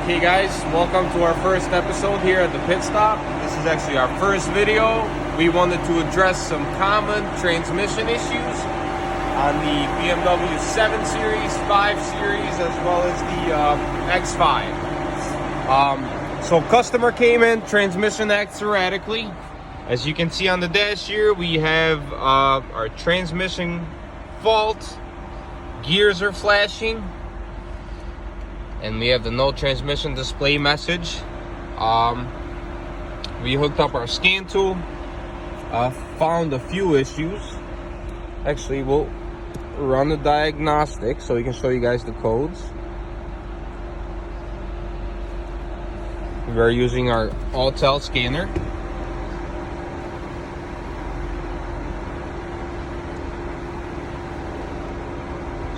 Hey guys, welcome to our first episode here at the pit stop. This is actually our first video. We wanted to address some common transmission issues on the BMW 7 Series, 5 Series, as well as the X5. So customer came in, transmission acts erratically. As you can see on the dash here, we have our transmission fault. Gears are flashing. And we have the no transmission display message. We hooked up our scan tool. Found a few issues. Actually, we'll run the diagnostic so we can show you guys the codes. We are using our Autel scanner.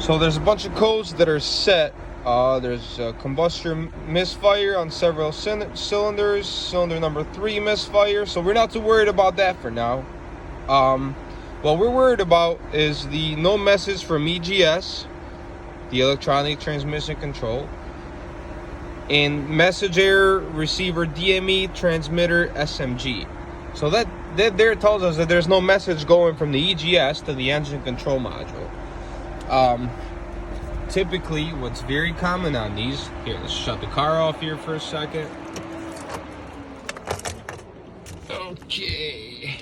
So there's a bunch of codes that are set. There's a combustor misfire on several cylinders, cylinder number 3 misfire, so we're not too worried about that for now. What we're worried about is the no message from EGS, the electronic transmission control, and message error receiver DME transmitter SMG. So that there tells us that there's no message going from the EGS to the engine control module. Typically, what's very common on these, here, let's shut the car off here for a second. Okay.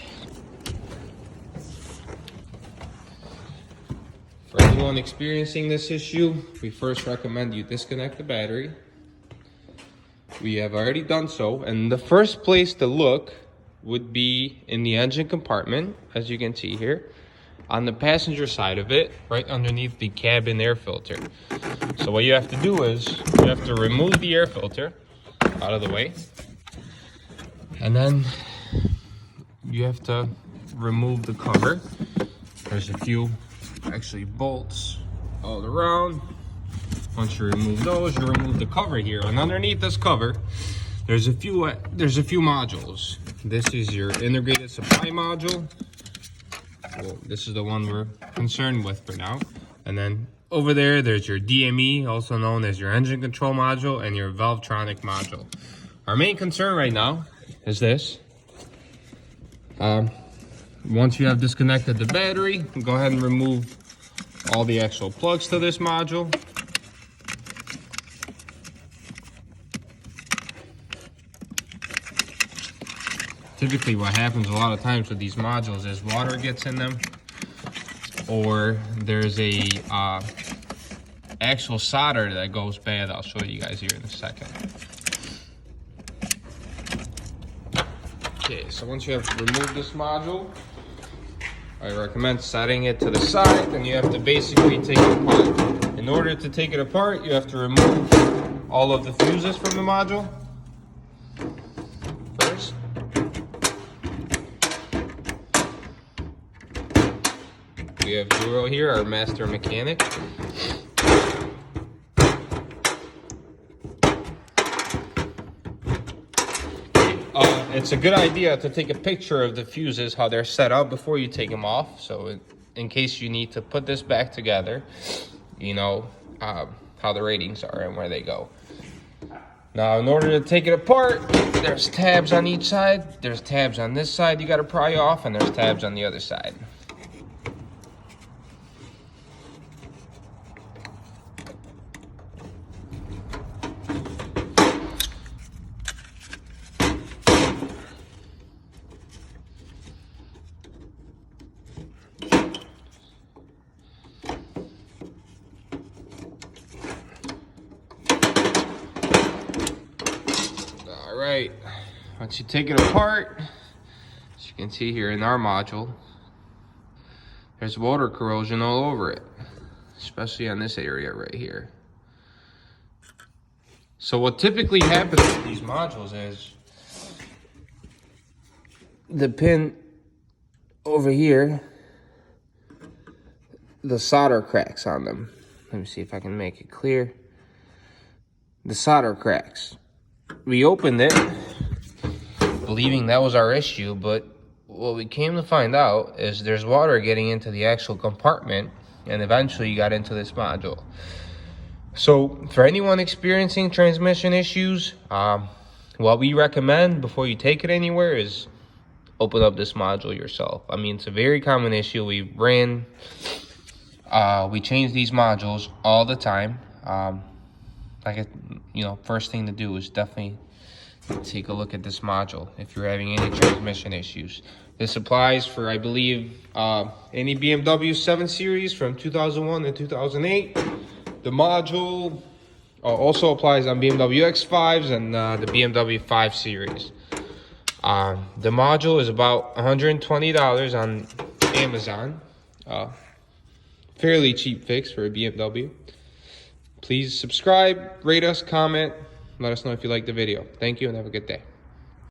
For anyone experiencing this issue, we first recommend you disconnect the battery. We have already done so, and the first place to look would be in the engine compartment, as you can see here. On the passenger side of it, right underneath the cabin air filter. So what you have to do is, you have to remove the air filter out of the way. And then you have to remove the cover. There's a few, actually, bolts all around. Once you remove those, you remove the cover here. And underneath this cover, there's a few modules. This is your integrated supply module. Well, this is the one we're concerned with for now. And then over there, there's your DME, also known as your engine control module, and your Valvetronic module. Our main concern right now is this. Once you have disconnected the battery, go ahead and remove all the actual plugs to this module. Typically what happens a lot of times with these modules is water gets in them, or there's a actual solder that goes bad. I'll show you guys here in a second. Okay, so once you have removed this module, I recommend setting it to the side, and you have to basically take it apart. In order to take it apart, you have to remove all of the fuses from the module first. We have Duro here, our master mechanic. It's a good idea to take a picture of the fuses, how they're set up, before you take them off. So in case you need to put this back together, you know how the ratings are and where they go. Now, in order to take it apart, there's tabs on each side. There's tabs on this side you got to pry off, and there's tabs on the other side. Alright, once you take it apart, as you can see here in our module, there's water corrosion all over it, especially on this area right here. So what typically happens with these modules is the pin over here, the solder cracks on them. Let me see if I can make it clear. The solder cracks. We opened it believing that was our issue, but what we came to find out is there's water getting into the actual compartment, and eventually you got into this module. So for anyone experiencing transmission issues, what we recommend before you take it anywhere is open up this module yourself. I mean, it's a very common issue. We change these modules all the time. First thing to do is definitely take a look at this module if you're having any transmission issues. This applies for, I believe, any BMW 7 Series from 2001 to 2008. The module also applies on BMW X5s and the BMW 5 Series. The module is about $120 on Amazon. Fairly cheap fix for a BMW. Please subscribe, rate us, comment, let us know if you like the video. Thank you and have a good day.